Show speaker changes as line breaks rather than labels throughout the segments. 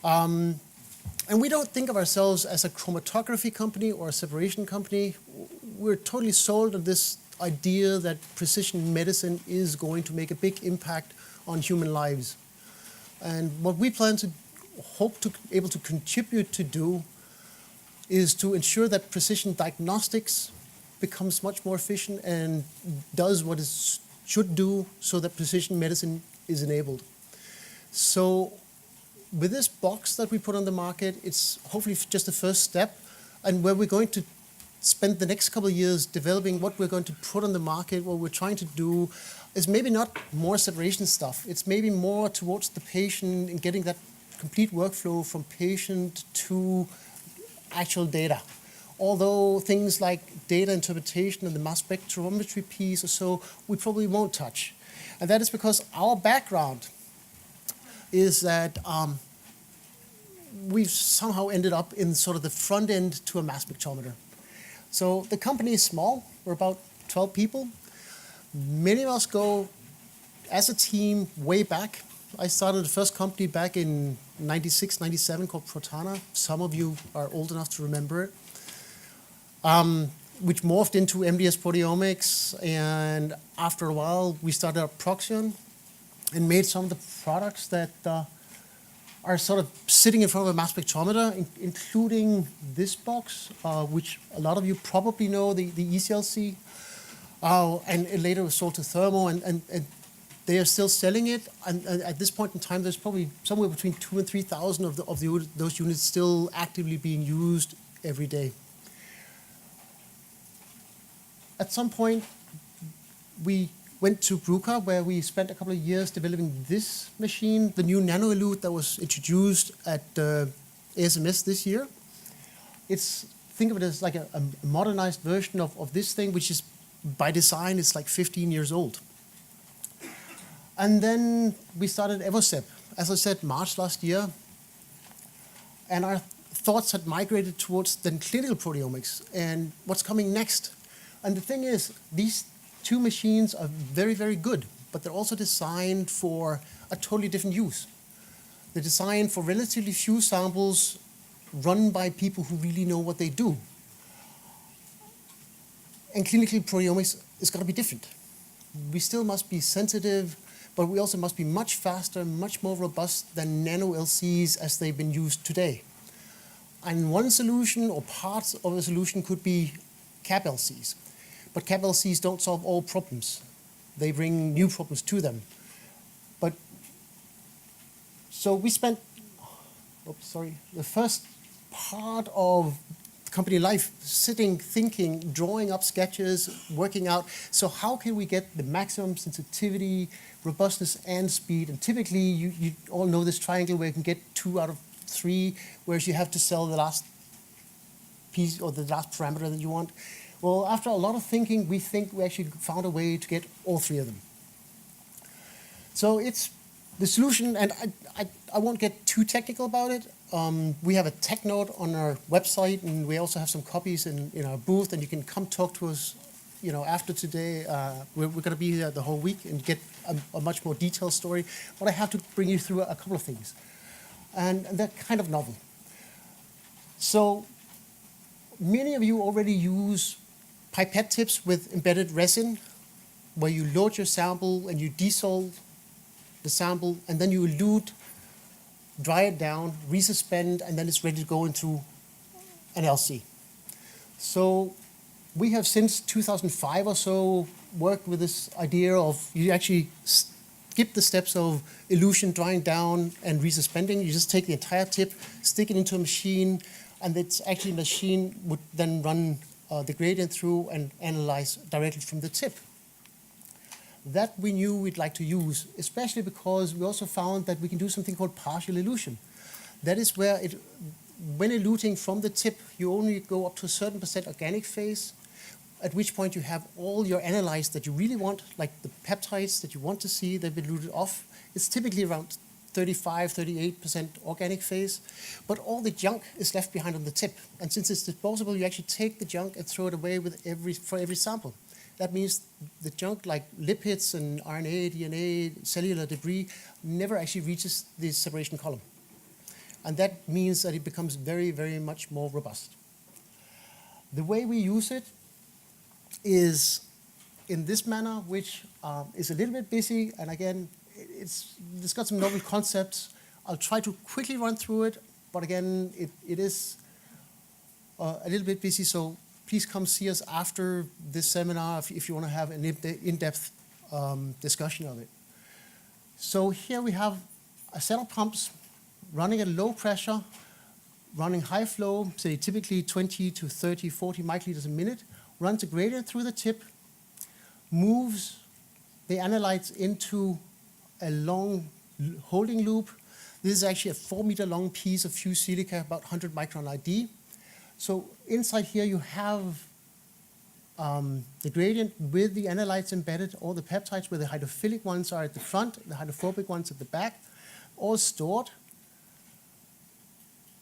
And we don't think of ourselves as a chromatography company or a separation company. We're totally sold on this idea that precision medicine is going to make a big impact on human lives. And what we plan to hope to be able to contribute to do is to ensure that precision diagnostics becomes much more efficient and does what it should do so that precision medicine is enabled. So with this box that we put on the market, it's hopefully just the first step, and where we're going to spend the next couple of years developing what we're going to put on the market. What we're trying to do is maybe not more separation stuff. It's maybe more towards the patient and getting that complete workflow from patient to actual data. Although things like data interpretation and the mass spectrometry piece or so, we probably won't touch. And that is because our background is that we've somehow ended up in sort of the front end to a mass spectrometer. So the company is small. We're about 12 people. Many of us go as a team way back. I started the first company back in 96, 97 called Protana. Some of you are old enough to remember it. Which morphed into MDS Proteomics, and after a while we started up Proteome and made some of the products that are sort of sitting in front of a mass spectrometer, including this box, which a lot of you probably know, the ECLC, and it later was sold to Thermo, and they are still selling it. And at this point in time, there's probably somewhere between 2,000 and 3,000 of those units still actively being used every day. At some point, we went to Bruker, where we spent a couple of years developing this machine, the new NanoElute that was introduced at ASMS this year. Think of it as like a modernized version of this thing, which is, by design, it's like 15 years old. And then we started Evosep, as I said, March last year. And our thoughts had migrated towards then clinical proteomics and what's coming next. And the thing is, these two machines are very, very good, but they're also designed for a totally different use. They're designed for relatively few samples run by people who really know what they do. And clinical proteomics is going to be different. We still must be sensitive, but we also must be much faster, much more robust than nano-LCs as they've been used today. And one solution or parts of a solution could be cap-LCs. But cap-LCs don't solve all problems. They bring new problems to them. So we spent, the first part of company life sitting, thinking, drawing up sketches, working out, so how can we get the maximum sensitivity, robustness, and speed? And typically, you all know this triangle where you can get 2 out of 3, whereas you have to sell the last piece or the last parameter that you want. Well, after a lot of thinking, we think we actually found a way to get all 3 of them. So it's the solution, and I won't get too technical about it. We have a tech note on our website, and we also have some copies in our booth, and you can come talk to us after today. We're going to be here the whole week and get a much more detailed story. But I have to bring you through a couple of things, and they're kind of novel. So many of you already use pipette tips with embedded resin, where you load your sample and you desolve the sample, and then you elute, dry it down, resuspend, and then it's ready to go into an LC. So we have since 2005 or so worked with this idea of you actually skip the steps of elution, drying down, and resuspending. You just take the entire tip, stick it into a machine, and it's actually a machine would then run the gradient through and analyze directly from the tip. That we knew we'd like to use, especially because we also found that we can do something called partial elution. That is where, when eluting from the tip, you only go up to a certain % organic phase, at which point you have all your analyses that you really want, like the peptides that you want to see, they've been eluted off. It's typically around 35, 38% organic phase, but all the junk is left behind on the tip. And since it's disposable, you actually take the junk and throw it away for every sample. That means the junk, like lipids and RNA, DNA, cellular debris, never actually reaches the separation column. And that means that it becomes very, very much more robust. The way we use it is in this manner, which is a little bit busy, and again, it's got some novel concepts. I'll try to quickly run through it, but again, it is a little bit busy, so please come see us after this seminar if you want to have an in-depth discussion of it. So here we have a set of pumps running at low pressure, running high flow, say typically 20 to 30, 40 microliters a minute, runs a gradient through the tip, moves the analytes into a long holding loop. This is actually a 4-meter long piece of fused silica, about 100 micron ID. So inside here you have the gradient with the analytes embedded, all the peptides, where the hydrophilic ones are at the front, the hydrophobic ones at the back, all stored.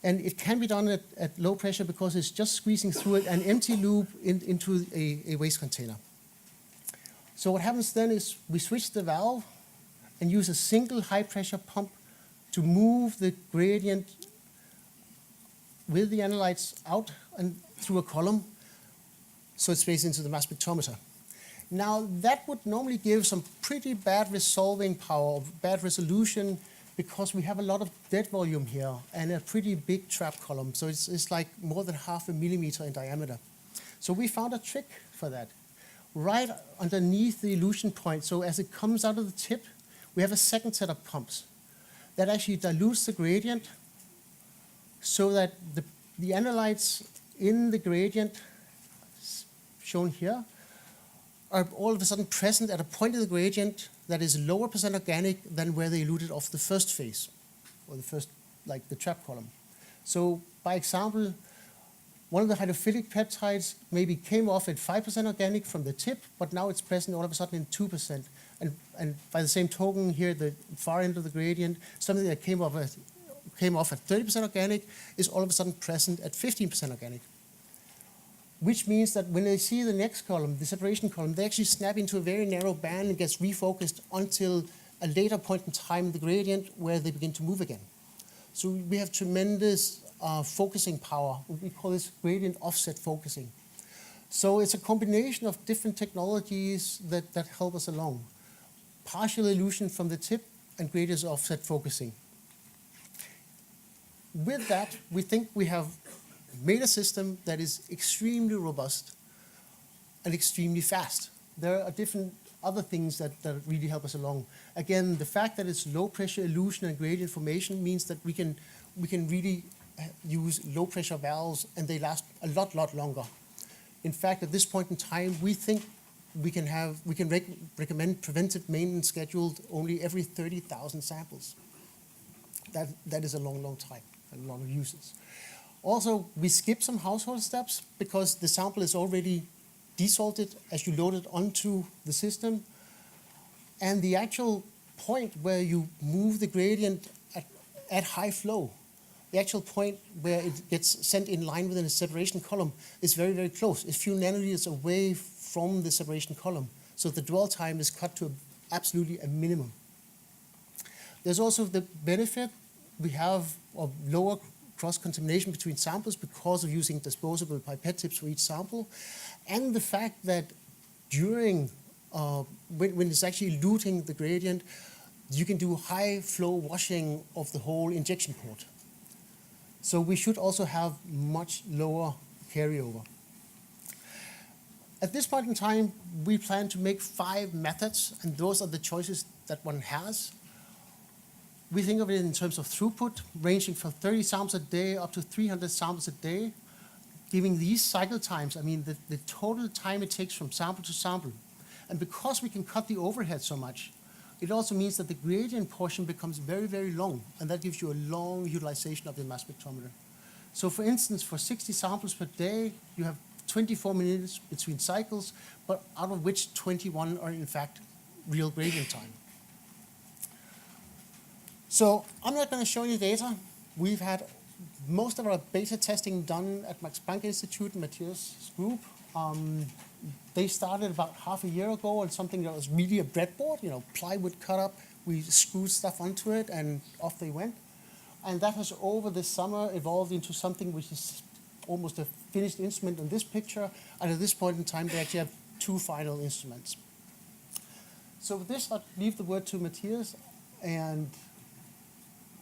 And it can be done at low pressure because it's just squeezing through an empty loop into a waste container. So what happens then is we switch the valve and use a single high pressure pump to move the gradient with the analytes out and through a column so it sprays into the mass spectrometer. Now that would normally give some pretty bad resolving power, bad resolution, because we have a lot of dead volume here and a pretty big trap column. So it's like more than 0.5 millimeter in diameter. So we found a trick for that. Right underneath the elution point, so as it comes out of the tip, we have a second set of pumps that actually dilutes the gradient so that the analytes in the gradient, shown here, are all of a sudden present at a point of the gradient that is lower percent organic than where they eluted off the first phase, or the first, like the trap column. So by example, one of the hydrophilic peptides maybe came off at 5% organic from the tip, but now it's present all of a sudden in 2%. And by the same token here, the far end of the gradient, something that came off at 30% organic is all of a sudden present at 15% organic. Which means that when they see the next column, the separation column, they actually snap into a very narrow band and gets refocused until a later point in time in the gradient where they begin to move again. So we have tremendous focusing power. We call this gradient offset focusing. So it's a combination of different technologies that help us along. Partial elution from the tip and gradient offset focusing. With that, we think we have made a system that is extremely robust and extremely fast. There are different other things that really help us along. Again, the fact that it's low pressure elution and gradient formation means that we can really use low pressure valves and they last a lot longer. In fact, at this point in time, we think we can recommend preventive maintenance scheduled only every 30,000 samples. That is a long time, a lot of uses. Also, we skip some household steps because the sample is already desalted as you load it onto the system. And the actual point where you move the gradient at high flow, the actual point where it gets sent in line within a separation column is very, very close. It's a few nanoliters away from the separation column. So the dwell time is cut to absolutely a minimum. There's also the benefit we have of lower cross-contamination between samples because of using disposable pipette tips for each sample, and the fact that during, when it's actually eluting the gradient, you can do high flow washing of the whole injection port. So we should also have much lower carryover. At this point in time, we plan to make 5 methods, and those are the choices that one has. We think of it in terms of throughput, ranging from 30 samples a day up to 300 samples a day, giving these cycle times, I mean, the total time it takes from sample to sample. And because we can cut the overhead so much, it also means that the gradient portion becomes very, very long, and that gives you a long utilization of the mass spectrometer. So for instance, for 60 samples per day, you have 24 minutes between cycles, but out of which 21 are in fact real gradient time. So I'm not going to show you data. We've had most of our beta testing done at Max Planck Institute and Matthias' group. They started about half a year ago on something that was really a breadboard, plywood cut up. We screwed stuff onto it and off they went. And that has over the summer evolved into something which is almost a finished instrument in this picture. And at this point in time, they actually have 2 final instruments. So with this, I'll leave the word to Matthias. And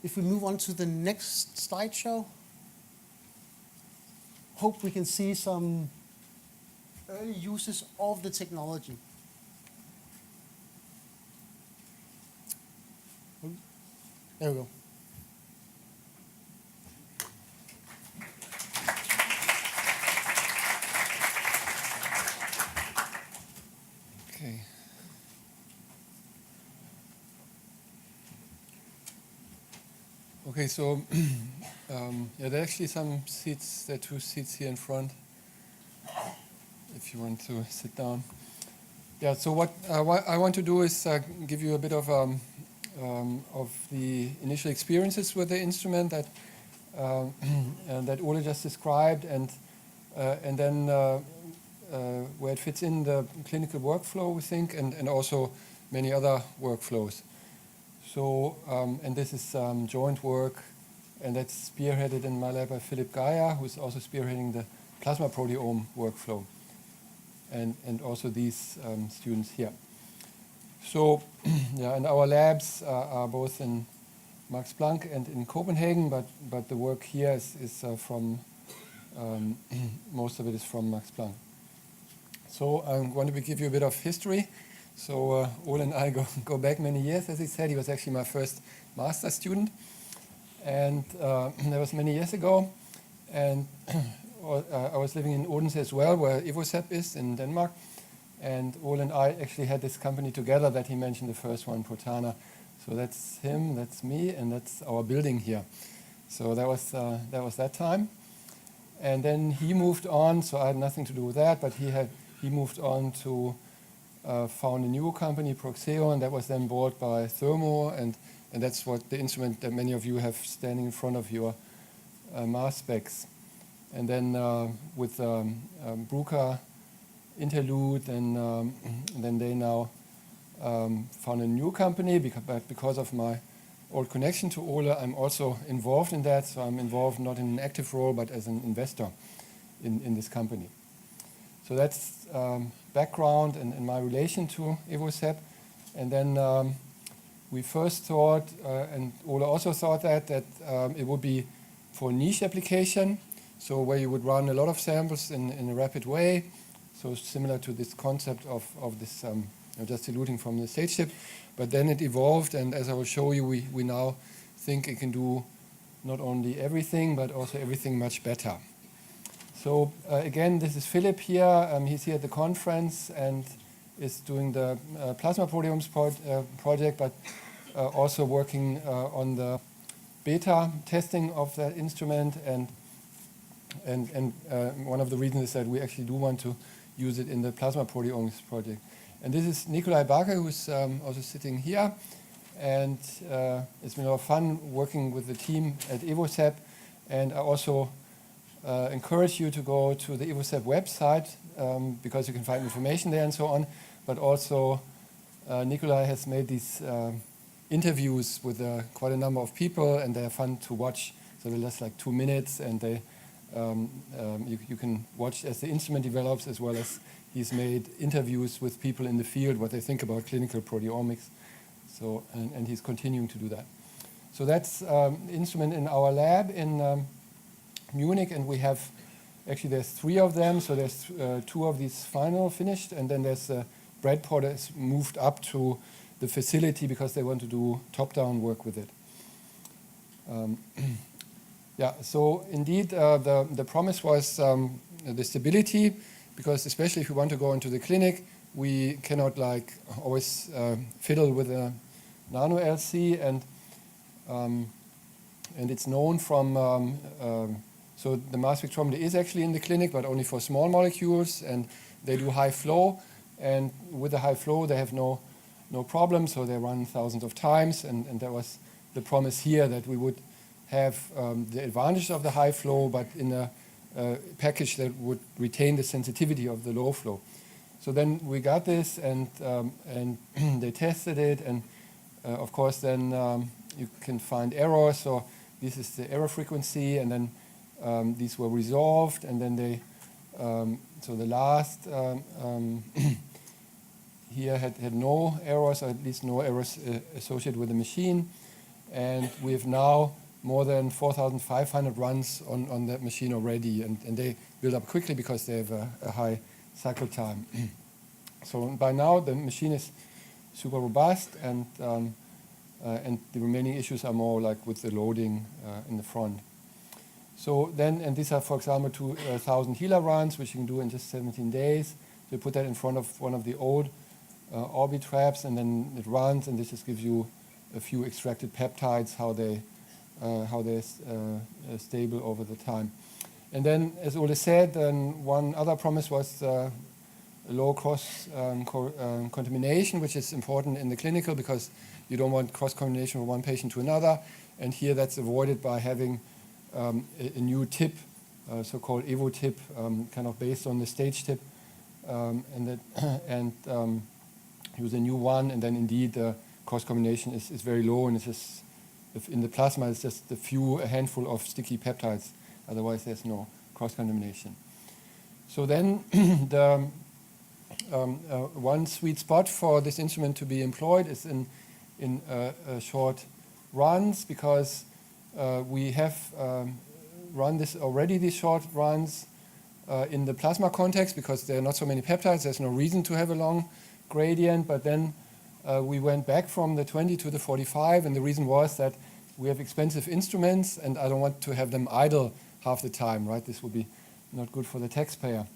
if we move on to the next slideshow, hope we can see some early uses of the technology. There we go.
Okay. Okay, so yeah, there are actually some seats, there are 2 seats here in front, if you want to sit down. Yeah, so what I want to do is give you a bit of the initial experiences with the instrument that and that Ole just described, and then where it fits in the clinical workflow, we think, and also many other workflows. So, and this is joint work, and that's spearheaded in my lab by Philip Geyer, who's also spearheading the plasma proteome workflow, and also these students here. So, yeah, and our labs are both in Max Planck and in Copenhagen, but the work here is from, most of it is from Max Planck. So I'm going to give you a bit of history. So Ole and I go back many years, as he said. He was actually my first master's student. And that was many years ago. And I was living in Odense as well, where Evosep is in Denmark. And Ole and I actually had this company together that he mentioned, the first one, Protana. So that's him, that's me, and that's our building here. So that was that time. And then he moved on, so I had nothing to do with that, but he moved on to found a new company, Proxeo, and that was then bought by Thermo, and that's what the instrument that many of you have standing in front of your mass specs. And then with Bruker Interlude, and then they now found a new company, because of my old connection to Ole, I'm also involved in that, so I'm involved not in an active role, but as an investor in this company. So that's background and my relation to Evosep. And then we first thought, and Ole also thought that it would be for niche application, so where you would run a lot of samples in a rapid way, so similar to this concept of this just diluting from the stage chip. But then it evolved, and as I will show you, we now think it can do not only everything, but also everything much better. So again, this is Philip here. He's here at the conference and is doing the plasma proteomes project, but also working on the beta testing of that instrument. And one of the reasons is that we actually do want to use it in the plasma proteomics project. And this is Nikolai Barker, who's also sitting here. And it's been a lot of fun working with the team at Evosep. And I also encourage you to go to the Evosep website because you can find information there and so on. But also, Nikolai has made these interviews with quite a number of people, and they're fun to watch. So they're just like 2 minutes, and they you can watch as the instrument develops, as well as he's made interviews with people in the field, what they think about clinical proteomics. So and he's continuing to do that. So that's instrument in our lab in Munich, and we have actually there's 3 of them. So there's 2 of these final finished, and then there's Brad Potter has moved up to the facility because they want to do top-down work with it. Yeah, so indeed the promise was the stability, because especially if we want to go into the clinic, we cannot like always fiddle with a nano LC, and it's known from so the mass spectrometer is actually in the clinic, but only for small molecules, and they do high flow, and with the high flow they have no problem, so they run thousands of times, and that was the promise here, that we would have the advantage of the high flow, but in a package that would retain the sensitivity of the low flow. So then we got this, and they tested it, and of course then you can find errors. So this is the error frequency, and then these were resolved, and then they, so the last here had no errors, or at least no errors associated with the machine. And we have now more than 4,500 runs on that machine already, and they build up quickly because they have a high cycle time. So by now the machine is super robust, and the remaining issues are more like with the loading in the front. So then, and these are, for example, 2,000 HeLa runs, which you can do in just 17 days. So you put that in front of one of the old Orbi traps, and then it runs, and this just gives you a few extracted peptides, how they're stable over the time. And then, as Ole said, then one other promise was a low cross-contamination, which is important in the clinical because you don't want cross-contamination from one patient to another. And here that's avoided by having a new tip, so-called Evotip, kind of based on the stage tip, use a new one, and then indeed the cross-combination is very low, and it's just, if in the plasma it's just a handful of sticky peptides, otherwise there's no cross-contamination. So then the one sweet spot for this instrument to be employed is in short runs, because we have run these short runs in the plasma context, because there are not so many peptides, there's no reason to have a long gradient, but then we went back from the 20 to the 45, and the reason was that we have expensive instruments, and I don't want to have them idle half the time, right? This would be not good for the taxpayer.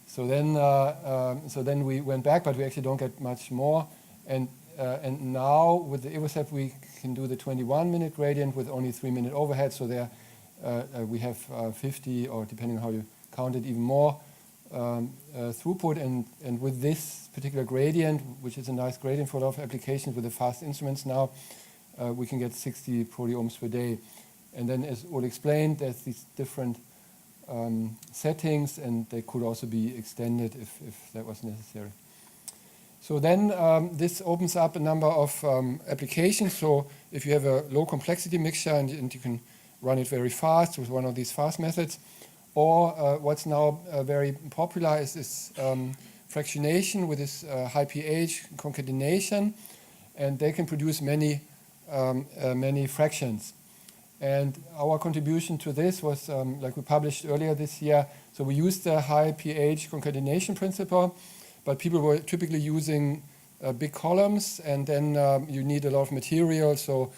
So then we went back, but we actually don't get much more. And now with the Evosep we can do the 21-minute gradient with only 3-minute overhead. So there we have 50, or depending on how you count it, even more throughput. And with this particular gradient, which is a nice gradient for a lot of applications with the fast instruments now, we can get 60 proteomes per day. And then, as Ole explained, there's these different settings, and they could also be extended if that was necessary. So then this opens up a number of applications. So if you have a low complexity mixture and you can run it very fast with one of these fast methods, or what's now very popular is this fractionation with this high pH concatenation, and they can produce many fractions. And our contribution to this was, like we published earlier this year, so we used the high pH concatenation principle, but people were typically using big columns, and then you need a lot of material, so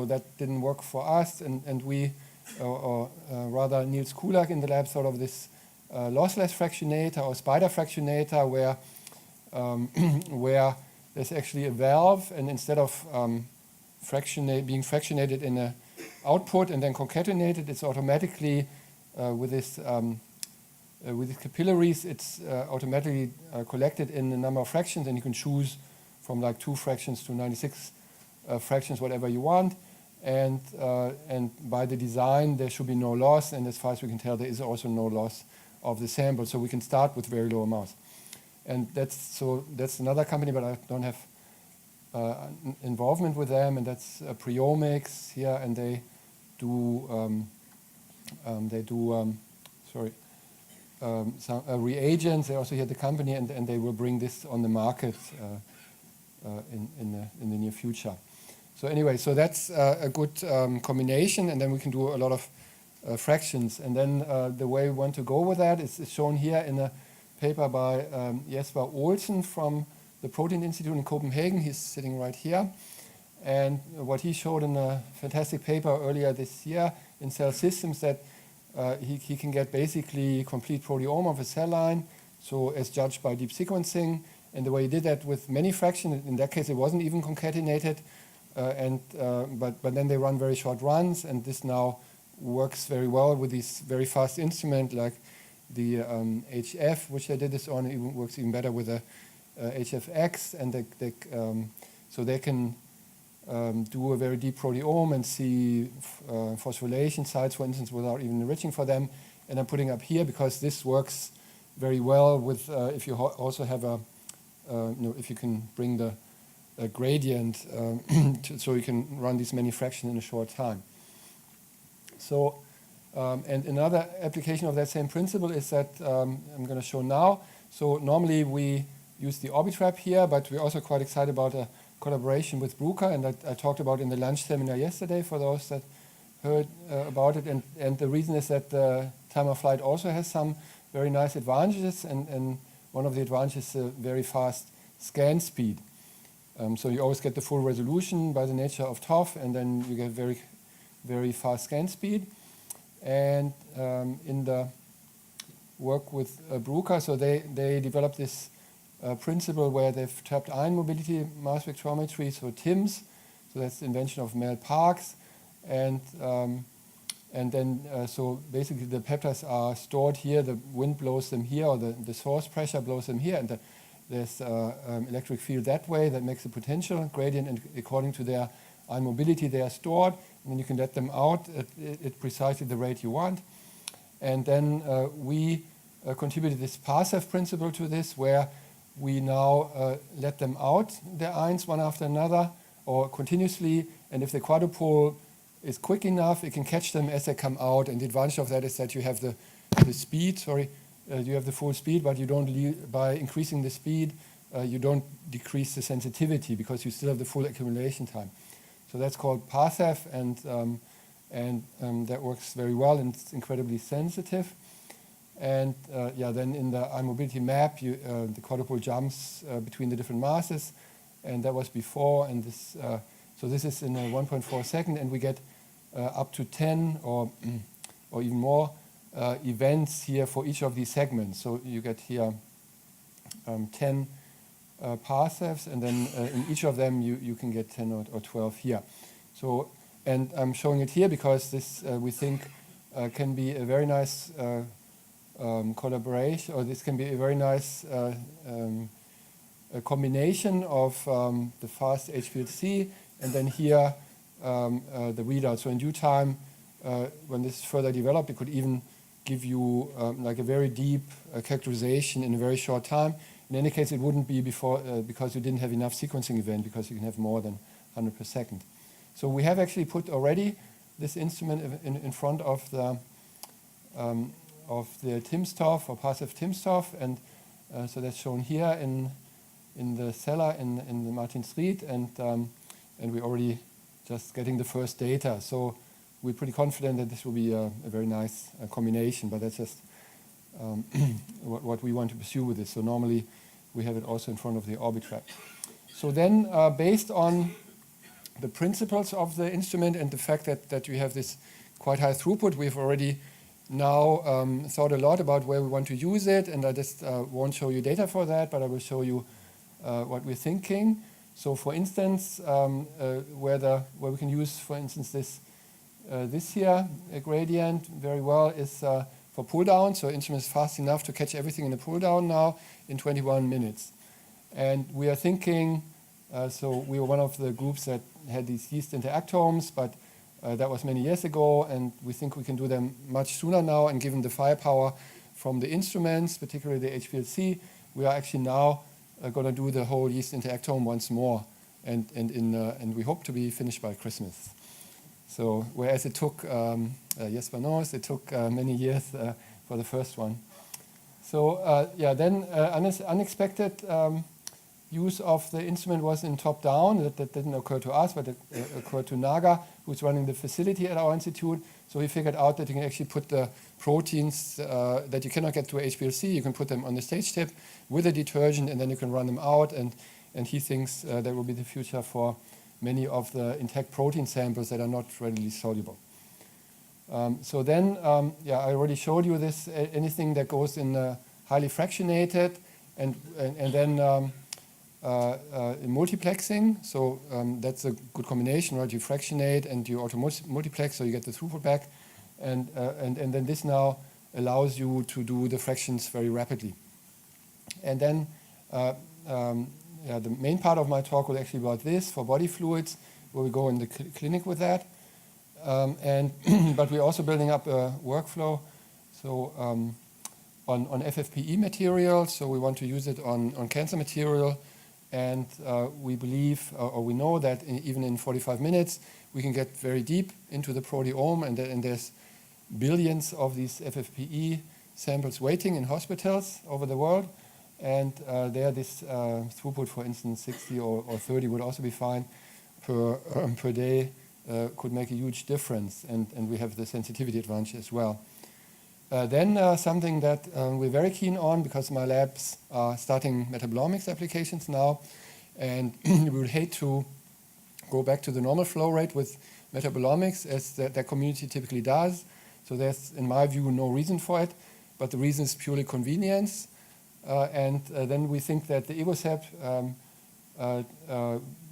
that didn't work for us, and we, or rather Niels Kulak in the lab, thought of this lossless fractionator or spider fractionator, where there's actually a valve, and instead of being fractionated in a output and then concatenated, it's automatically with this capillaries, it's automatically collected in a number of fractions, and you can choose from like 2 fractions to 96 fractions, whatever you want. And by the design, there should be no loss, and as far as we can tell, there is also no loss of the sample, so we can start with very low amounts. And that's another company, but I don't have involvement with them, and that's Proteomics here, and they do some reagents. They also had the company, and they will bring this on the market in the near future. So anyway, so that's a good combination, and then we can do a lot of fractions. And then the way we want to go with that is shown here in a paper by Jesper Olsen from the Protein Institute in Copenhagen. He's sitting right here. And what he showed in a fantastic paper earlier this year in Cell Systems, that he can get basically complete proteome of a cell line, so as judged by deep sequencing. And the way he did that with many fractions, in that case it wasn't even concatenated, but then they run very short runs, and this now works very well with these very fast instruments like the HF, which they did this on. It works even better with the HFX, and so they can do a very deep proteome and see phosphorylation sites, for instance, without even enriching for them. And I'm putting up here because this works very well with if you also have if you can bring the gradient so you can run these many fractions in a short time. So, and another application of that same principle is that I'm going to show now. So normally we use the Orbitrap here, but we're also quite excited about a collaboration with Bruker, and that I talked about in the lunch seminar yesterday for those that heard about it. And the reason is that the time of flight also has some very nice advantages, and one of the advantages is very fast scan speed. So you always get the full resolution by the nature of TOF, and then you get very, very fast scan speed. And in the work with Bruker, so they developed this principle where they've tapped ion mobility mass spectrometry, so TIMS, so that's the invention of Mel Parks, and then so basically the peptides are stored here, the wind blows them here, or the source pressure blows them here, and there's electric field that way that makes a potential gradient, and according to their ion mobility they are stored, and then you can let them out at precisely the rate you want. And then we contributed this PASEF principle to this, where we now let them out, the ions, one after another, or continuously, and if the quadrupole is quick enough, it can catch them as they come out, and the advantage of that is that you have the speed, you have the full speed, but you don't, by increasing the speed, you don't decrease the sensitivity, because you still have the full accumulation time. So that's called PASEF, and that works very well, and it's incredibly sensitive. And then in the ion mobility map, the quadrupole jumps between the different masses, and that was before. And this, so this is in a 1.4 second, and we get up to 10 or even more events here for each of these segments. So you get here 10 PASEFs, and then in each of them you can get 10 or 12 here. So, and I'm showing it here because this we think can be a very nice collaboration, or this can be a very nice a combination of the fast HPLC and then here the readout. So in due time, when this is further developed, it could even give you like a very deep characterization in a very short time. In any case, it wouldn't be before because you didn't have enough sequencing event, because you can have more than 100 per second. So we have actually put already this instrument in front of the timsTOF or PASEF timsTOF, and so that's shown here in the cellar in the Martinsried, and we're already just getting the first data. So we're pretty confident that this will be a very nice combination, but that's just what we want to pursue with this. So normally we have it also in front of the Orbitrap. So then based on the principles of the instrument and the fact that we have this quite high throughput, we've already now thought a lot about where we want to use it, and I just won't show you data for that, but I will show you what we're thinking. So for instance, where we can use, for instance, this here gradient very well is for pull down. So instrument is fast enough to catch everything in the pull down now in 21 minutes. And we are thinking, so we were one of the groups that had these yeast interactomes, but that was many years ago, and we think we can do them much sooner now, and given the firepower from the instruments, particularly the HPLC, we are actually now going to do the whole yeast interactome once more, and we hope to be finished by Christmas. So whereas it took, Jesper knows, it took many years for the first one. So then unexpected use of the instrument was in top-down. That didn't occur to us, but it occurred to Naga, who's running the facility at our institute. So he figured out that you can actually put the proteins that you cannot get to HPLC, you can put them on the stage tip with a detergent, and then you can run them out. And he thinks that will be the future for many of the intact protein samples that are not readily soluble. So then, I already showed you this, anything that goes in highly fractionated, and then in multiplexing. So that's a good combination, right? You fractionate and you auto-multiplex, so you get the throughput back. And then this now allows you to do the fractions very rapidly. And then the main part of my talk was actually about this for body fluids, where we go in the clinic with that. But we're also building up a workflow. So on FFPE material, so we want to use it on cancer material And we believe, or we know that even in 45 minutes, we can get very deep into the proteome, and there's billions of these FFPE samples waiting in hospitals over the world. And there this throughput, for instance, 60 or 30 would also be fine per day, could make a huge difference. And we have the sensitivity advantage as well. Then something that we're very keen on, because my labs are starting metabolomics applications now, and we would hate to go back to the normal flow rate with metabolomics, as the community typically does. So there's, in my view, no reason for it, but the reason is purely convenience. And then we think that the Evosep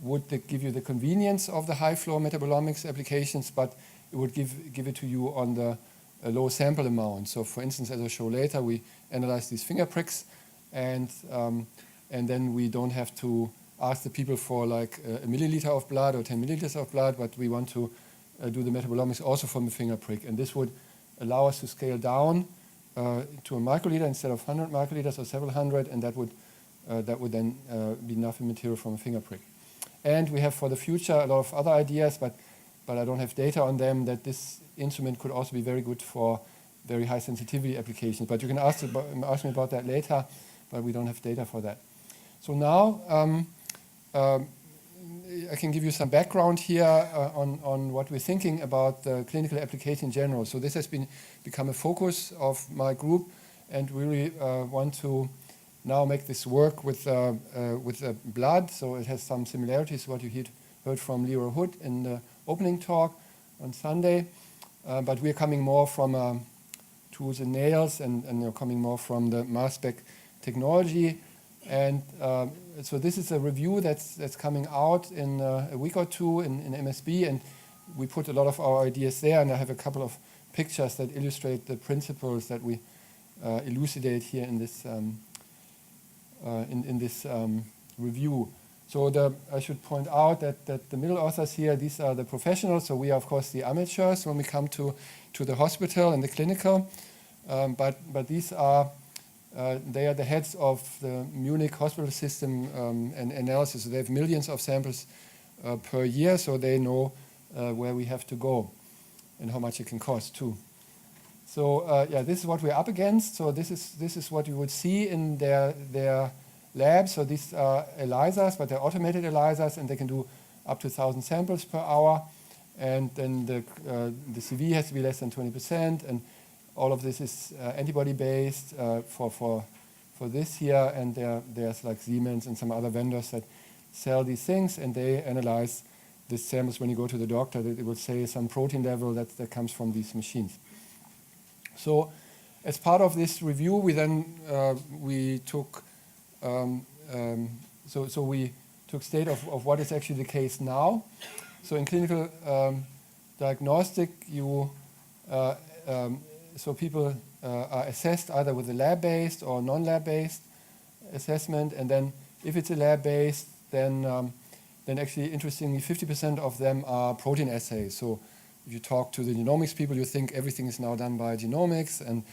would give you the convenience of the high flow metabolomics applications, but it would give it to you on the low sample amount. So for instance, as I'll show later, we analyze these finger pricks, and then we don't have to ask the people for like a milliliter of blood or 10 milliliters of blood, but we want to do the metabolomics also from the finger prick. And this would allow us to scale down to a microliter instead of 100 microliters or several hundred, and that would then be enough material from a finger prick. And we have for the future a lot of other ideas, but I don't have data on them, that this instrument could also be very good for very high sensitivity applications. But you can ask me about that later, but we don't have data for that. So now I can give you some background here on what we're thinking about the clinical application in general. So this has become a focus of my group, and we really want to now make this work with blood. So it has some similarities to what you heard from Leroy Hood in the opening talk on Sunday. But we're coming more from tools and nails, and coming more from the mass spec technology. And so this is a review that's coming out in a week or two in MSB, and we put a lot of our ideas there, and I have a couple of pictures that illustrate the principles that we elucidate here in this review. So I should point out that the middle authors here, these are the professionals, so we are of course the amateurs when we come to the hospital and the clinical, but these are they are the heads of the Munich hospital system and analysis. So they have millions of samples per year, so they know where we have to go and how much it can cost too. So yeah, this is what we're up against. So this is what you would see in their labs. So these are ELISAs, but they're automated ELISAs, and they can do up to 1,000 samples per hour. And then the CV has to be less than 20%, and all of this is antibody-based for this here, and there's like Siemens and some other vendors that sell these things, and they analyze the samples when you go to the doctor. It will say some protein level that comes from these machines. So as part of this review, we then we took we took state of what is actually the case now. So in clinical diagnostic, so people are assessed either with a lab-based or non-lab-based assessment, and then if it's a lab-based, then actually interestingly 50% of them are protein assays. So if you talk to the genomics people, you think everything is now done by genomics, and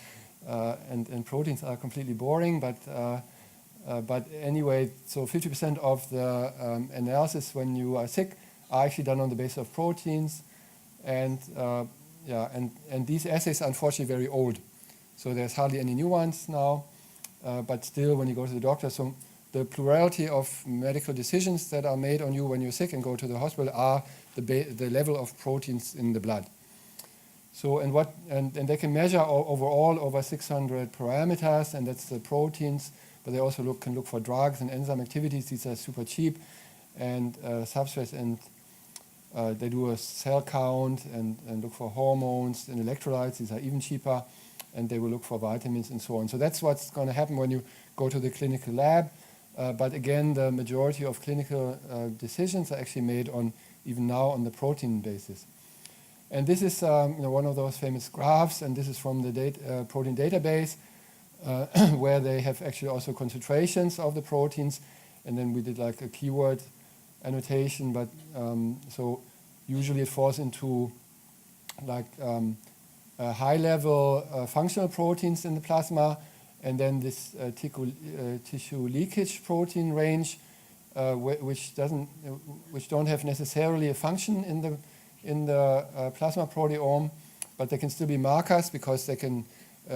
proteins are completely boring. But anyway, so 50% of the analysis when you are sick are actually done on the basis of proteins, and these assays are unfortunately very old. So there's hardly any new ones now, but still when you go to the doctor, so the plurality of medical decisions that are made on you when you're sick and go to the hospital are the level of proteins in the blood. So and they can measure overall over 600 parameters, and that's the proteins, but they also can look for drugs and enzyme activities. These are super cheap, and substrates, and they do a cell count and look for hormones and electrolytes. These are even cheaper, and they will look for vitamins and so on. So that's what's going to happen when you go to the clinical lab. But again, the majority of clinical decisions are actually made even now on the protein basis. And this is one of those famous graphs, and this is from the protein database, where they have actually also concentrations of the proteins, and then we did like a keyword annotation, but so usually it falls into like high-level functional proteins in the plasma, and then this tissue leakage protein range which don't have necessarily a function in the plasma proteome, but they can still be markers because they can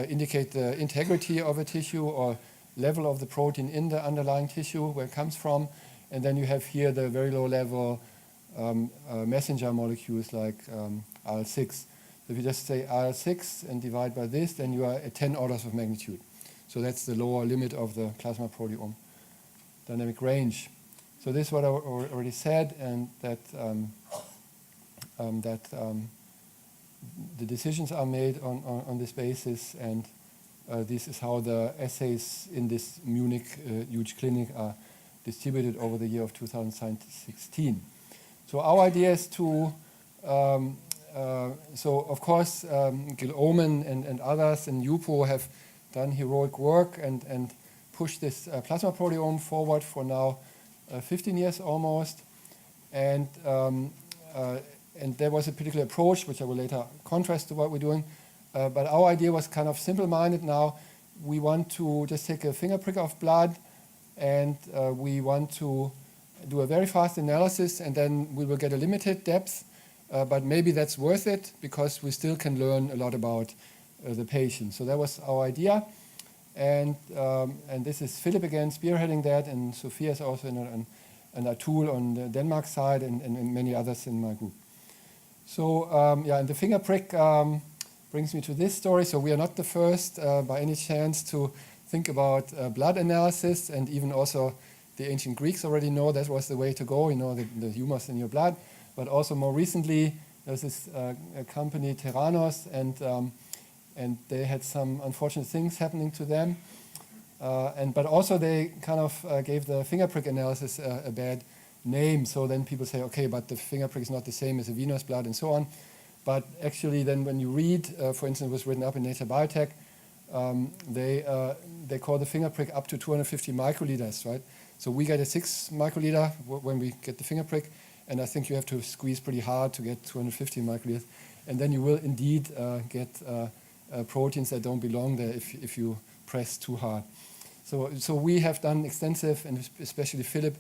indicate the integrity of a tissue or level of the protein in the underlying tissue where it comes from. And then you have here the very low level messenger molecules like IL-6. So if you just say IL-6 and divide by this, then you are at 10 orders of magnitude. So that's the lower limit of the plasma proteome dynamic range. So this is what I already said, and that the decisions are made on this basis, and this is how the assays in this Munich huge clinic are distributed over the year of 2016. So our idea is to, so of course, Gil Omen and others in HUPO have done heroic work and pushed this plasma proteome forward for now 15 years almost. And there was a particular approach, which I will later contrast to what we're doing. But our idea was kind of simple-minded now. We want to just take a finger prick of blood, and we want to do a very fast analysis, and then we will get a limited depth. But maybe that's worth it because we still can learn a lot about the patient. So that was our idea. And this is Philip again spearheading that, and Sophia is also in a tool on the Denmark side, and many others in my group. So yeah, and the finger prick brings me to this story. So we are not the first by any chance to think about blood analysis, and even also the ancient Greeks already know that was the way to go, you know, the humus in your blood. But also more recently, there's this company, Theranos, and they had some unfortunate things happening to them. But also they kind of gave the finger prick analysis a bad name. So then people say, okay, but the finger prick is not the same as a venous blood and so on. But actually then when you read, for instance, it was written up in Nature Biotech, they call the finger prick up to 250 microliters, right? So we get a 6 microliter when we get the finger prick, and I think you have to squeeze pretty hard to get 250 microliters. And then you will indeed get proteins that don't belong there if you press too hard. So we have done extensive, and especially Philip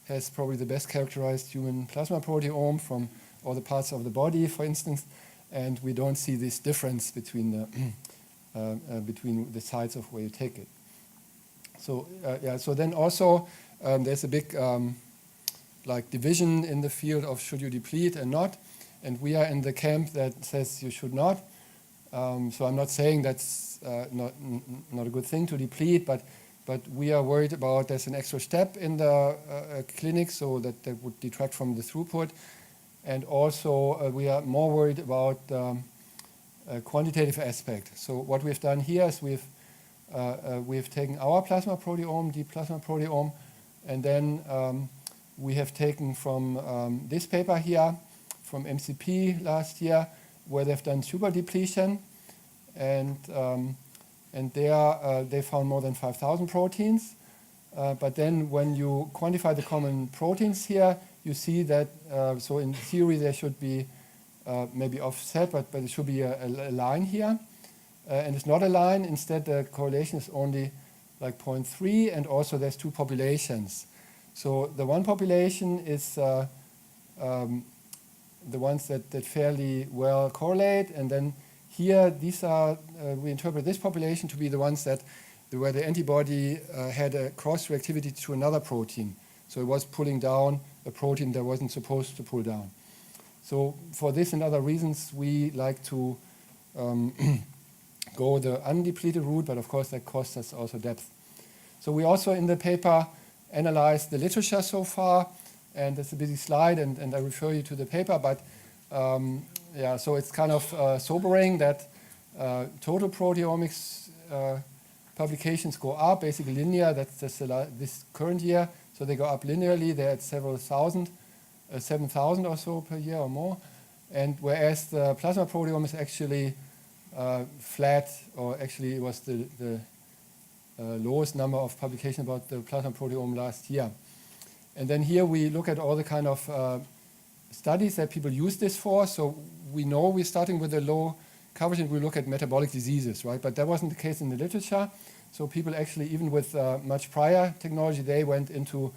has probably the best characterized human plasma proteome from all the parts of the body, for instance, and we don't see this difference between the sides of where you take it. So yeah, so then also there's a big like division in the field of should you deplete and not, and we are in the camp that says you should not. So I'm not saying that's not a good thing to deplete, but we are worried about there's an extra step in the clinic, so that would detract from the throughput. And also we are more worried about a quantitative aspect. So what we've done here is we've taken our plasma proteome, deep plasma proteome, and then we have taken from this paper here, from MCP last year, where they've done super depletion, and there they found more than 5,000 proteins. But then when you quantify the common proteins here, you see that, so in theory there should be maybe offset, but it should be a line here. And it's not a line, instead the correlation is only like 0.3, and also there's two populations. So the one population is the ones that fairly well correlate, and then here these are, we interpret this population to be the ones where the antibody had a cross-reactivity to another protein. So it was pulling down a protein that wasn't supposed to pull down. So for this and other reasons, we like to go the undepleted route, but of course that costs us also depth. So we also in the paper analyzed the literature so far, and it's a busy slide, and I refer you to the paper, but yeah, so it's kind of sobering that total proteomics publications go up, basically linear, that's just this current year, so they go up linearly, they're at several thousand, 7,000 or so per year or more, and whereas the plasma proteome is actually flat, or actually it was the lowest number of publications about the plasma proteome last year. And then here we look at all the kind of studies that people use this for. So we know we're starting with a low coverage, and we look at metabolic diseases, right? But that wasn't the case in the literature. So people actually, even with much prior technology, they went into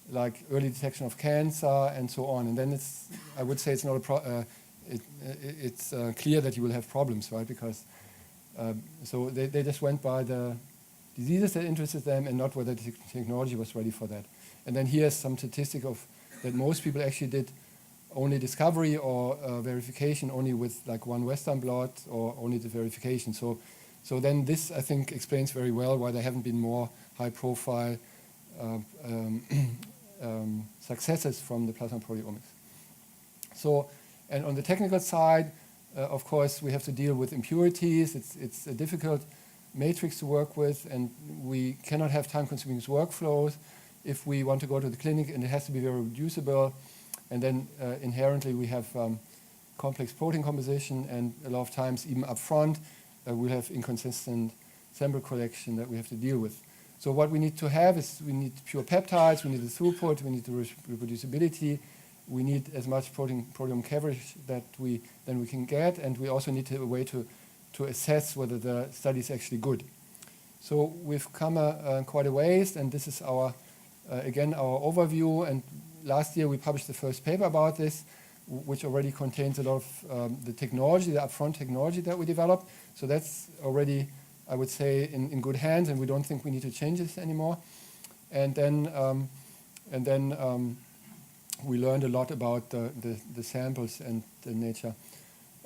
like early detection of cancer and so on. And then I would say it's not it's clear that you will have problems, right? Because so they just went by the diseases that interested them and not whether the technology was ready for that. And then here's some statistic of that most people actually did only discovery or verification only with like one Western blot or only the verification. So then this, I think, explains very well why there haven't been more high-profile successes from the plasma proteomics. So, and on the technical side, of course, we have to deal with impurities. It's a difficult matrix to work with, and we cannot have time-consuming workflows if we want to go to the clinic, and it has to be very reproducible. And then inherently we have complex protein composition, and a lot of times even up front we have inconsistent sample collection that we have to deal with. So what we need to have is we need pure peptides, we need the throughput, we need the reproducibility, we need as much proteome coverage that we can get, and we also need a way to assess whether the study is actually good. So we've come quite a ways, and this is our again our overview. And last year we published the first paper about this, which already contains a lot of the technology, the upfront technology that we developed. So that's already, I would say, in good hands, and we don't think we need to change this anymore. And then we learned a lot about the samples and the nature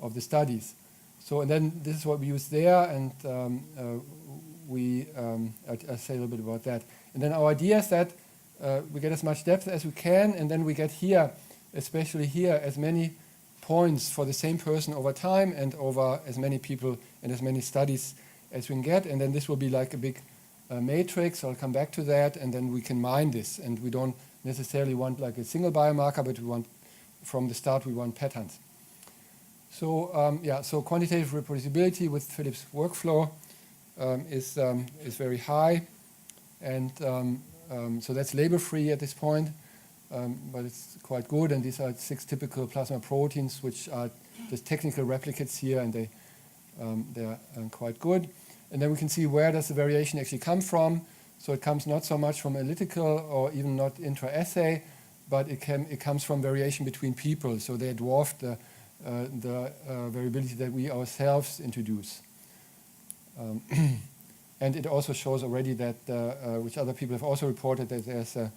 of the studies. So and then this is what we use there, and I'll say a little bit about that. And then our idea is that we get as much depth as we can, and then we get here, especially here, as many points for the same person over time and over as many people and as many studies as we can get. And then this will be like a big matrix. I'll come back to that, and then we can mine this. And we don't necessarily want like a single biomarker, but we want, from the start, we want patterns. So so quantitative reproducibility with Philip's workflow is very high, and so that's label-free at this point, but it's quite good. And these are 6 typical plasma proteins, which are the technical replicates here, and they're quite good. And then we can see where does the variation actually come from. So it comes not so much from analytical or even not intra-assay, but it comes from variation between people. So they dwarf the variability that we ourselves introduce. And it also shows already that, which other people have also reported, that there's a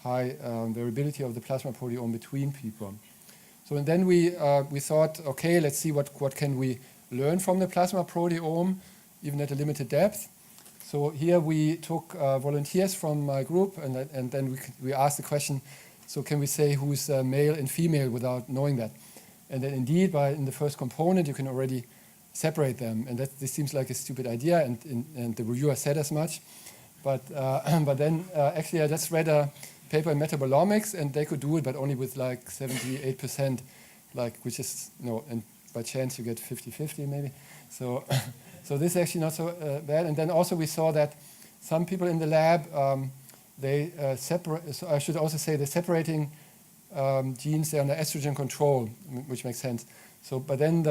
high variability of the plasma proteome between people. So and then we thought, okay, let's see what can we learn from the plasma proteome, even at a limited depth. So here we took volunteers from my group, and then we asked the question, so can we say who's male and female without knowing that? And then indeed, in the first component, you can already separate them. And this seems like a stupid idea, and the reviewer said as much. But then actually I just read a paper in metabolomics, and they could do it, but only with like 78%, like, which is, and by chance you get 50-50 maybe. So so this is actually not so bad. And then also we saw that some people in the lab, they separate, so I should also say they're separating genes, they're under estrogen control, which makes sense. So, but then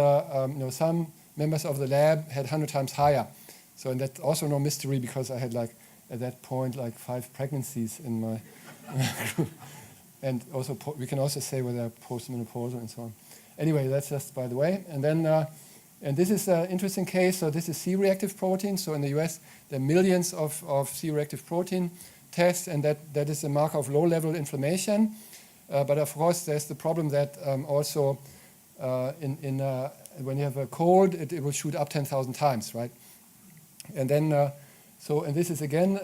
some members of the lab had 100 times higher. So, and that's also no mystery, because I had like, at that point, like 5 pregnancies in my group. And also, we can also say whether they're postmenopausal and so on. Anyway, that's just by the way. And then, and this is an interesting case. So this is C-reactive protein. So in the US, there are millions of C-reactive protein tests, and that is a marker of low-level inflammation. But of course, there's the problem that also when you have a cold, it will shoot up 10,000 times, right? And then, and this is again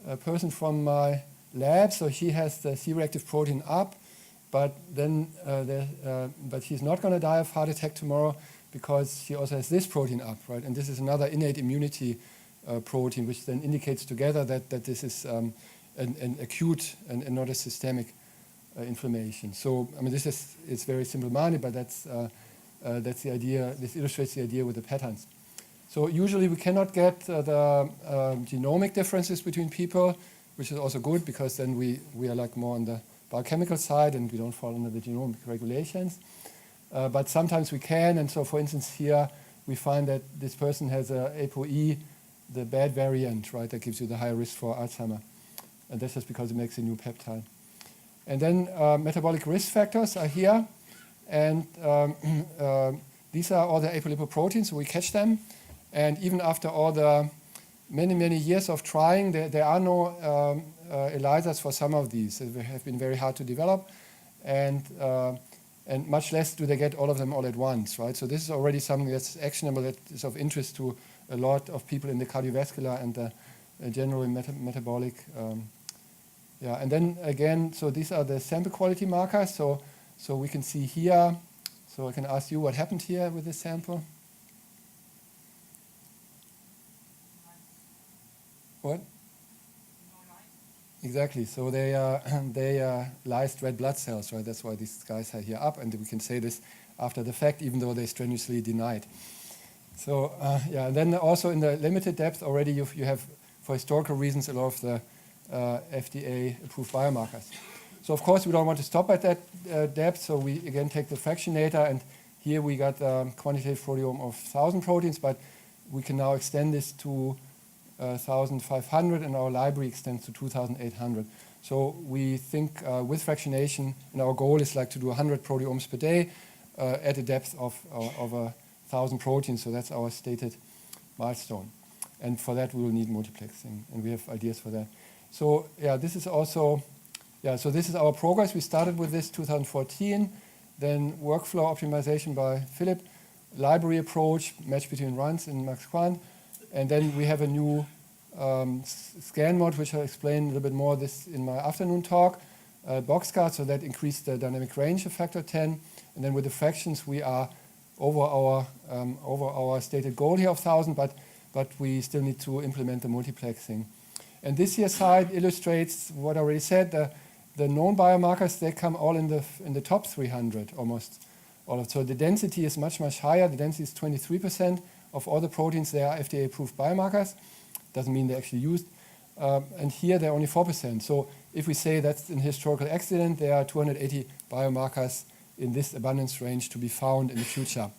a person from my lab. So she has the C-reactive protein up, but then but she's not going to die of heart attack tomorrow because she also has this protein up, right? And this is another innate immunity protein, which then indicates together that this is an acute and not a systemic inflammation. So I mean, it's very simple-minded, but that's the idea. This illustrates the idea with the patterns. So usually we cannot get the genomic differences between people, which is also good, because then we are like more on the biochemical side and we don't fall under the genomic regulations. But sometimes we can, and so for instance here we find that this person has a ApoE, the bad variant, right, that gives you the higher risk for Alzheimer and that's just because it makes a new peptide. And then metabolic risk factors are here, and these are all the apolipoproteins, so we catch them, and even after all the many years of trying, there are no ELISAs for some of these. They have been very hard to develop, and much less do they get all of them all at once, right? So this is already something that's actionable, that is of interest to a lot of people in the cardiovascular and the general metabolic. And then again, so these are the sample quality markers. So we can see here. So I can ask you what happened here with this sample. What? Exactly. So they lysed red blood cells, right? That's why these guys are here up, and we can say this after the fact, even though they strenuously denied. So and then also in the limited depth already you have, for historical reasons, a lot of the FDA-approved biomarkers. So of course we don't want to stop at that depth. So we again take the fractionator, and here we got a quantitative proteome of 1,000 proteins, but we can now extend this to 1,500, and our library extends to 2,800. So we think with fractionation, and our goal is like to do 100 proteomes per day at a depth of 1,000 proteins. So that's our stated milestone. And for that we will need multiplexing, and we have ideas for that. So this is also, so this is our progress. We started with this 2014, then workflow optimization by Philip, library approach, match between runs in MaxQuant. And then we have a new scan mode, which I'll explain a little bit more this in my afternoon talk, boxcard, so that increased the dynamic range a factor 10. And then with the fractions, we are over our stated goal here of 1,000, but we still need to implement the multiplexing. And this here slide illustrates what I already said. The known biomarkers, they come all in the top 300 almost. All of. So the density is much higher. The density is 23%. Of all the proteins, they are FDA-approved biomarkers. Doesn't mean they're actually used. And here they're only 4%. So if we say that's an historical accident, there are 280 biomarkers in this abundance range to be found in the future,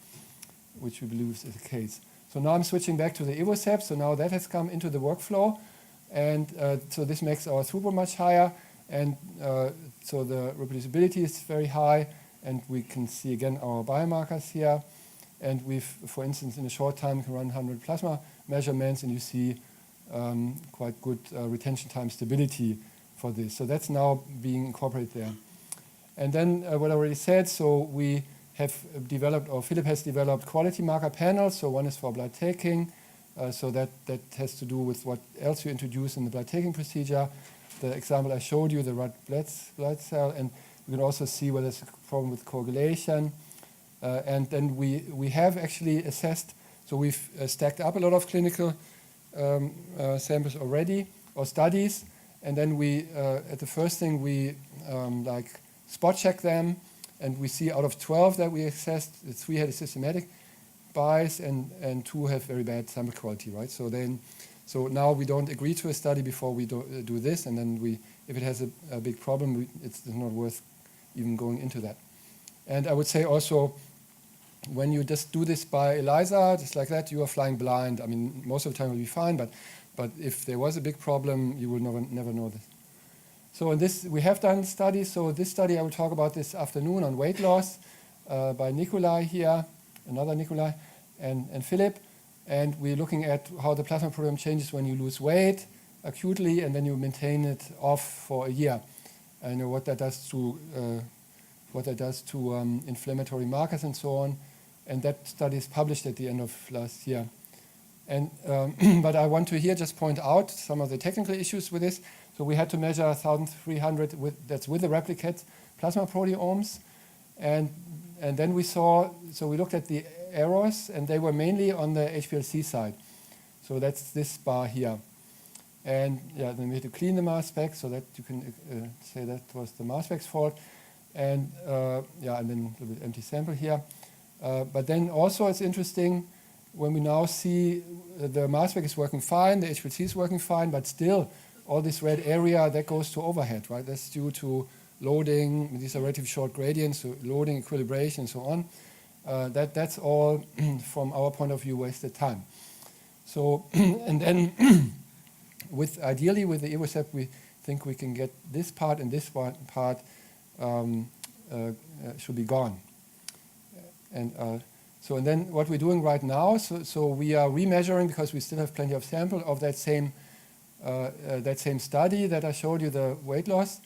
which we believe is the case. So now I'm switching back to the Evosep. So now that has come into the workflow. And so this makes our throughput much higher. And so the reproducibility is very high. And we can see again our biomarkers here. And we've, for instance, in a short time, can run 100 plasma measurements, and you see quite good retention time stability for this. So that's now being incorporated there. And then what I already said, so we have developed, or Philip has developed, quality marker panels. So one is for blood taking. So that has to do with what else you introduce in the blood taking procedure. The example I showed you, the red blood cell, and we can also see whether there's a problem with coagulation. And then we have actually assessed, so we've stacked up a lot of clinical samples already, or studies, and then we, at the first thing, we like spot check them, and we see out of 12 that we assessed, 3 had a systematic bias, and 2 have very bad sample quality, right? So now we don't agree to a study before we do this, and then if it has a big problem, it's not worth even going into that. And I would say also, when you just do this by ELISA, just like that, you are flying blind. I mean, most of the time it will be fine, but if there was a big problem, you will never know this. So in this, we have done studies. So this study I will talk about this afternoon on weight loss by Nikolai here, another Nikolai, and Philip. And we're looking at how the plasma proteome changes when you lose weight acutely, and then you maintain it off for a year. And what that does to inflammatory markers and so on. And that study is published at the end of last year. And but I want to here just point out some of the technical issues with this. So we had to measure 1,300 that's with the replicate plasma proteomes, and then we saw. So we looked at the errors, and they were mainly on the HPLC side. So that's this bar here. And then we had to clean the mass spec so that you can say that was the mass spec's fault. And and then a little bit empty sample here. But then also it's interesting when we now see the mass spec is working fine, the HPLC is working fine, but still all this red area that goes to overhead, right? That's due to loading. These are relatively short gradients, so loading, equilibration, and so on. That's all from our point of view wasted time. So and then ideally with the Evosep we think we can get this part and this one part should be gone. And then what we're doing right now, so we are remeasuring, because we still have plenty of sample of that same study that I showed you, the weight loss.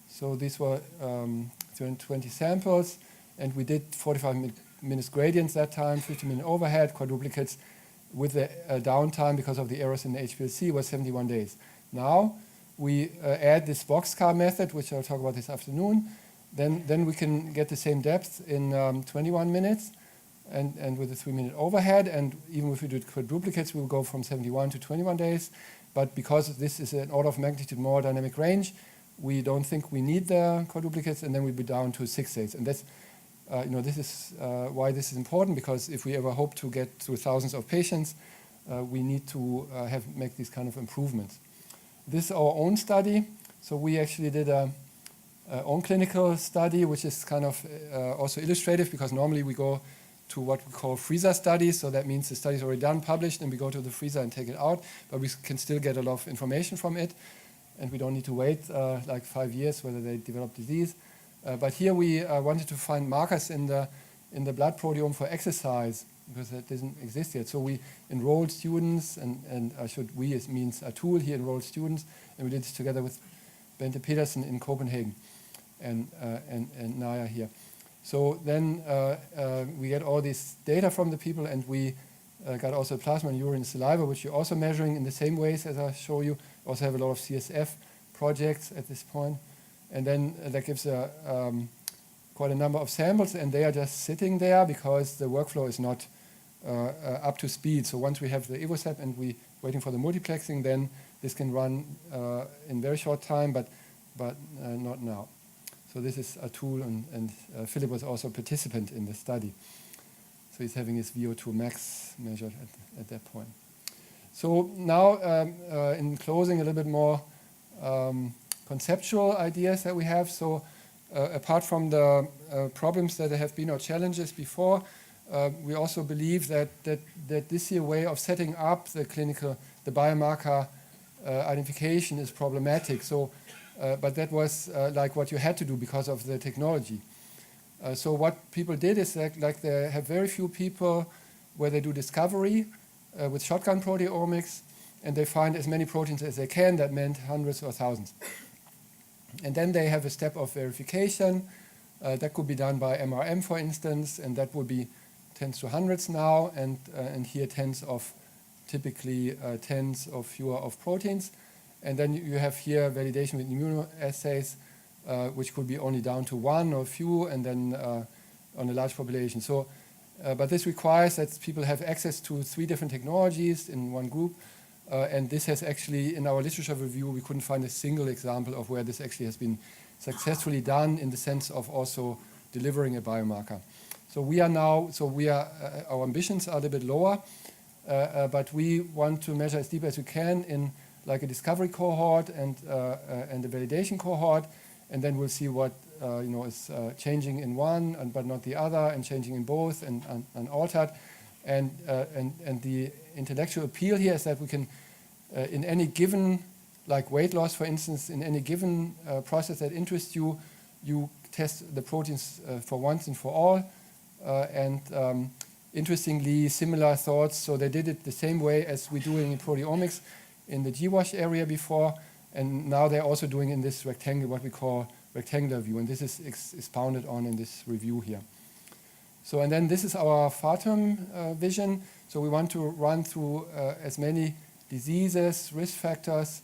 So these were 220 samples, and we did 45 minutes gradients that time, 50-minute overhead, quadruplicates, with the downtime because of the errors in the HPLC was 71 days. Now we add this boxcar method, which I'll talk about this afternoon. Then we can get the same depth in 21 minutes and with a 3-minute overhead. And even if we do quadruplicates, we'll go from 71 to 21 days. But because this is an order of magnitude more dynamic range, we don't think we need the quadruplicates, and then we'll be down to 6 days. And that's, this is why this is important, because if we ever hope to get to thousands of patients, we need to make these kind of improvements. This is our own study. So we actually did a own clinical study, which is kind of also illustrative, because normally we go to what we call freezer studies. So that means the study is already done, published, and we go to the freezer and take it out. But we can still get a lot of information from it, and we don't need to wait like 5 years whether they develop disease. But here we wanted to find markers in the blood proteome for exercise, because that doesn't exist yet. So we enrolled students, and we, it means a tool here, enrolled students, and we did this together with Bente Pedersen in Copenhagen and Naya here. So then we get all this data from the people, and we got also plasma and urine and saliva, which you're also measuring in the same ways as I show you. Also have a lot of CSF projects at this point. And then that gives quite a number of samples, and they are just sitting there because the workflow is not up to speed. So once we have the Evosep and we're waiting for the multiplexing, then this can run in very short time, but not now. So this is a tool, and Philip was also a participant in the study. So he's having his VO2 max measured at that point. So now, in closing, a little bit more conceptual ideas that we have. So apart from the problems that there have been or challenges before, we also believe that this here way of setting up the biomarker identification is problematic. So, but that was like what you had to do because of the technology. So what people did is like they have very few people where they do discovery with shotgun proteomics, and they find as many proteins as they can. That meant hundreds or thousands. And then they have a step of verification. That could be done by MRM, for instance, and that would be tens to hundreds now, and here typically tens or fewer of proteins. And then you have here validation with immunoassays, which could be only down to one or few, and then on a large population. So, but this requires that people have access to 3 different technologies in one group. And this has actually, in our literature review, we couldn't find a single example of where this actually has been successfully done in the sense of also delivering a biomarker. So we are now, our ambitions are a little bit lower, but we want to measure as deep as we can in like a discovery cohort and a validation cohort, and then we'll see what is changing in one but not the other, and changing in both and unaltered. And the intellectual appeal here is that we can, in any given, like weight loss, for instance, in any given process that interests you, you test the proteins for once and for all. Interestingly, similar thoughts. So they did it the same way as we do in proteomics in the GWAS area before, and now they're also doing in this rectangle, what we call rectangular view, and this is expounded on in this review here. So, and then this is our far-term vision. So we want to run through as many diseases, risk factors,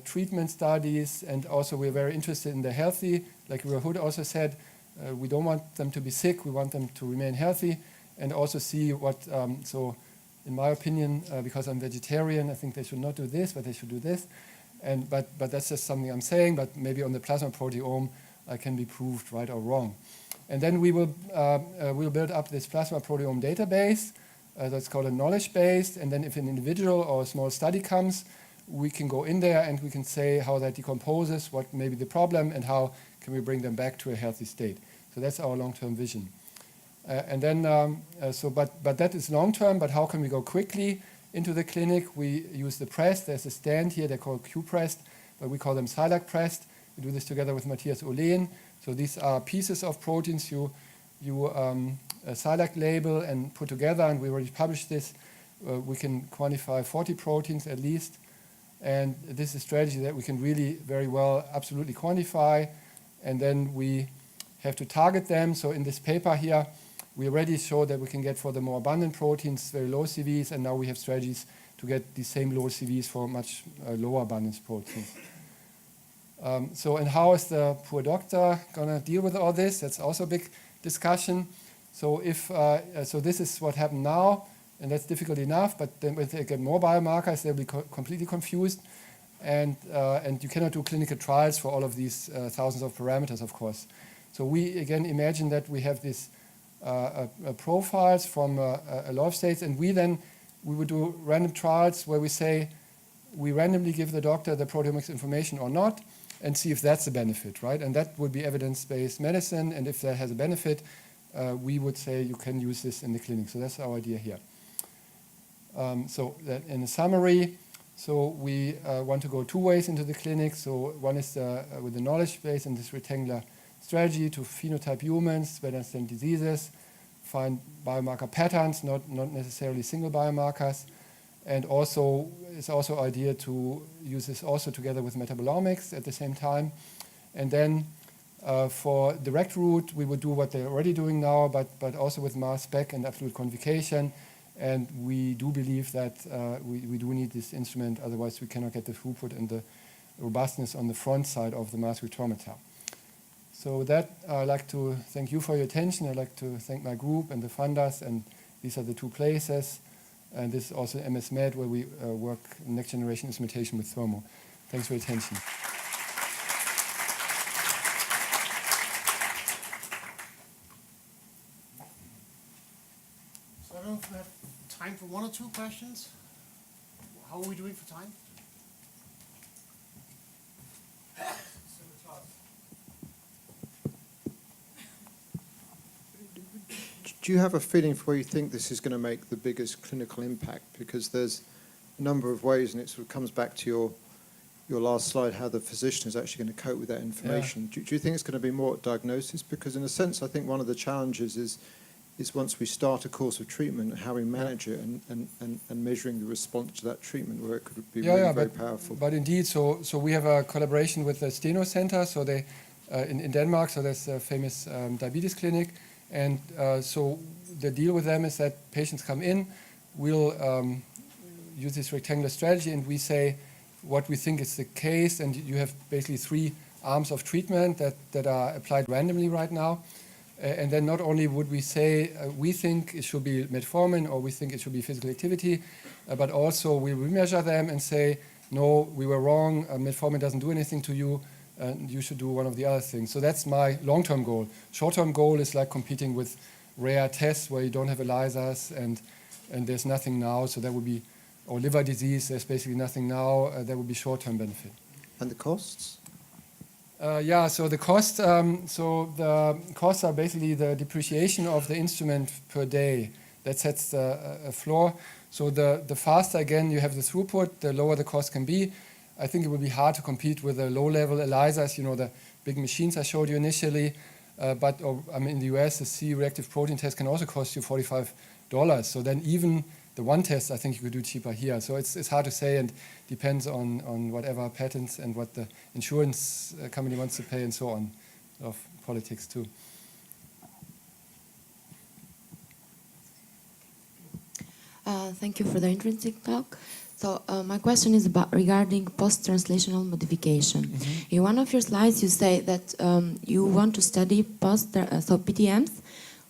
treatment studies, and also we're very interested in the healthy. Like Rahud also said, we don't want them to be sick, we want them to remain healthy, and also see what, so in my opinion, because I'm vegetarian, I think they should not do this, but they should do this. But that's just something I'm saying, but maybe on the plasma proteome, I can be proved right or wrong. And then we will we'll build up this plasma proteome database that's called a knowledge base. And then if an individual or a small study comes, we can go in there and we can say how that decomposes, what may be the problem, and how can we bring them back to a healthy state. So that's our long-term vision. And then, but that is long-term, but how can we go quickly into the clinic? We use the press. There's a stand here, they're called Q-pressed. but we call them Silac pressed. We do this together with Matthias Olsen. So these are pieces of proteins you Silac label and put together, and we already published this. We can quantify 40 proteins at least, and this is a strategy that we can really very well absolutely quantify, and then we have to target them. So in this paper here, we already showed that we can get for the more abundant proteins very low CVs, and now we have strategies to get the same low CVs for much lower abundance proteins. And how is the poor doctor going to deal with all this? That's also a big discussion. So so this is what happened now, and that's difficult enough, but then when they get more biomarkers, they'll be completely confused, and you cannot do clinical trials for all of these thousands of parameters, of course. So we, again, imagine that we have these profiles from a lot of states, and we would do random trials where we say we randomly give the doctor the proteomics information or not, and see if that's a benefit, right? And that would be evidence-based medicine, and if that has a benefit, we would say you can use this in the clinic. So that's our idea here. So that in a summary, so we want to go two ways into the clinic. So one is with the knowledge base and this rectangular strategy to phenotype humans, better understand diseases, find biomarker patterns, not necessarily single biomarkers. And also, it's also idea to use this also together with metabolomics at the same time. And then for direct route, we would do what they're already doing now, but also with mass spec and absolute quantification. And we do believe that we do need this instrument, otherwise we cannot get the throughput and the robustness on the front side of the mass spectrometer. So with that, I'd like to thank you for your attention. I'd like to thank my group and the funders, and these are the two places. And this is also MS Med, where we work next generation instrumentation with Thermo. Thanks for your attention.
So I don't know if we have time for one or two questions. How are we doing for time?
Do you have a feeling for where you think this is going to make the biggest clinical impact? Because there's a number of ways, and it sort of comes back to your last slide, how the physician is actually going to cope with that information. Yeah. Do you think it's going to be more at diagnosis? Because in a sense, I think one of the challenges is once we start a course of treatment, how we manage it and measuring the response to that treatment, where it could be very powerful.
But indeed, so we have a collaboration with the Steno Center, so they in Denmark, so there's a famous diabetes clinic. And so the deal with them is that patients come in, we'll use this rectangular strategy, and we say what we think is the case, and you have basically 3 arms of treatment that are applied randomly right now. And then not only would we say we think it should be metformin or we think it should be physical activity, but also we remeasure them and say, no, we were wrong, metformin doesn't do anything to you, you should do one of the other things. So that's my long-term goal. Short-term goal is like competing with rare tests where you don't have ELISAs and there's nothing now. So that would be, or liver disease, there's basically nothing now. That would be short-term benefit.
And the costs?
So the costs are basically the depreciation of the instrument per day. That sets a floor. So the faster, again, you have the throughput, the lower the cost can be. I think it would be hard to compete with the low-level ELISAs, the big machines I showed you initially. In the US, the C-reactive protein test can also cost you $45. So then even the one test, I think you could do cheaper here. So it's hard to say, and depends on whatever patents and what the insurance company wants to pay and so on, of politics too.
Thank you for the interesting talk. So my question is regarding post-translational modification. Mm-hmm. In one of your slides, you say that you want to study PTMs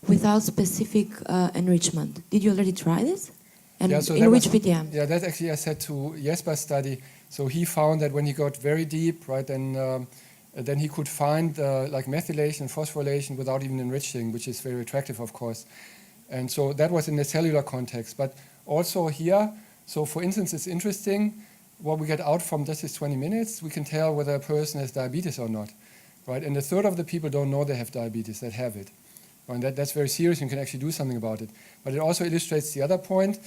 without specific enrichment. Did you already try this? And in which PTM?
Yeah, that actually I said to Jesper's study. So he found that when he got very deep, right, then he could find like methylation and phosphorylation without even enriching, which is very attractive, of course. And so that was in the cellular context. But also here, so for instance, it's interesting what we get out from just this 20 minutes. We can tell whether a person has diabetes or not, right? And a third of the people don't know they have diabetes that have it. And that's very serious. You can actually do something about it. But it also illustrates the other point.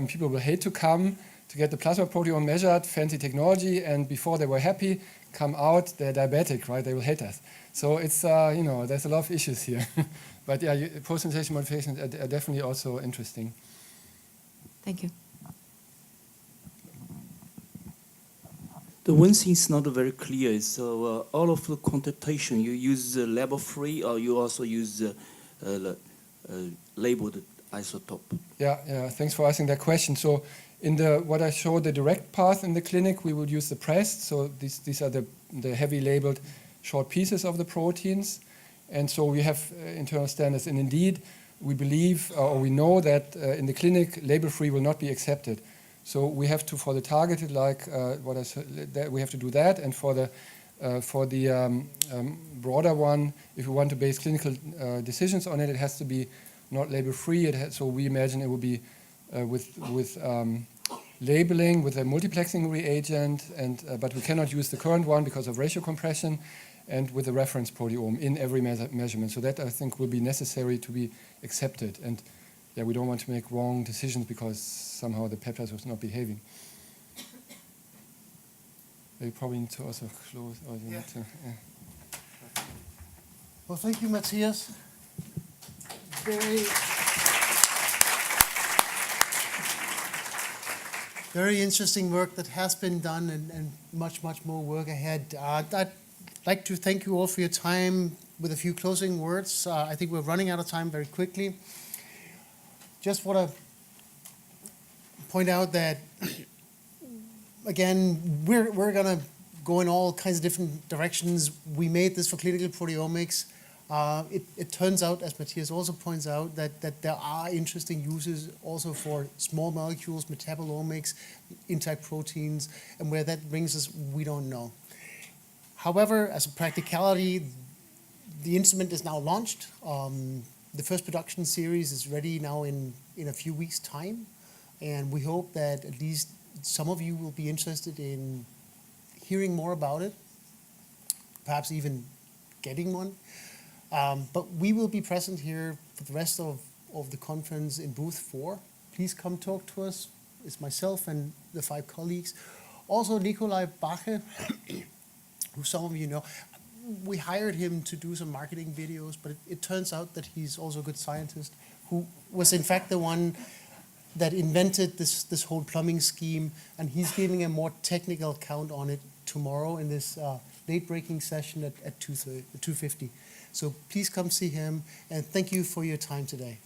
People will hate to come to get the plasma proteome measured, fancy technology, and before they were happy, come out, they're diabetic, right? They will hate us. So it's, you know, there's a lot of issues here. But yeah, post-translation modifications are definitely also interesting.
Thank you.
The one thing is not very clear is so all of the quantitation, you use label-free or you also use labeled isotope?
Yeah, thanks for asking that question. So in what I showed, the direct path in the clinic, we would use the pressed. So these are the heavy labeled short pieces of the proteins. And so we have internal standards. And indeed, we believe or we know that in the clinic, label-free will not be accepted. So we have to, for the targeted, like what I said, we have to do that. And for the broader one, if we want to base clinical decisions on it, it has to be not label-free. So we imagine it will be with labeling, with a multiplexing reagent, but we cannot use the current one because of ratio compression, and with a reference proteome in every measurement. So that, I think, will be necessary to be accepted. And yeah, we don't want to make wrong decisions because somehow the peptide was not behaving. You probably need to also close. Or you need to, yeah.
Well, thank you, Matthias. Very interesting work that has been done, and much more work ahead. I'd like to thank you all for your time with a few closing words. I think we're running out of time very quickly. Just want to point out that, again, we're going to go in all kinds of different directions. We made this for clinical proteomics. It turns out, as Matthias also points out, that there are interesting uses also for small molecules, metabolomics, intact proteins, and where that brings us, we don't know. However, as a practicality, the instrument is now launched. The first production series is ready now in a few weeks' time, and we hope that at least some of you will be interested in hearing more about it, perhaps even getting one. But we will be present here for the rest of the conference in booth 4. Please come talk to us. It's myself and the 5 colleagues. Also, Nikolai Bache, who some of you know. We hired him to do some marketing videos, but it turns out that he's also a good scientist who was in fact the one that invented this whole plumbing scheme, and he's giving a more technical account on it tomorrow in this late-breaking session at 2:50. So please come see him, and thank you for your time today.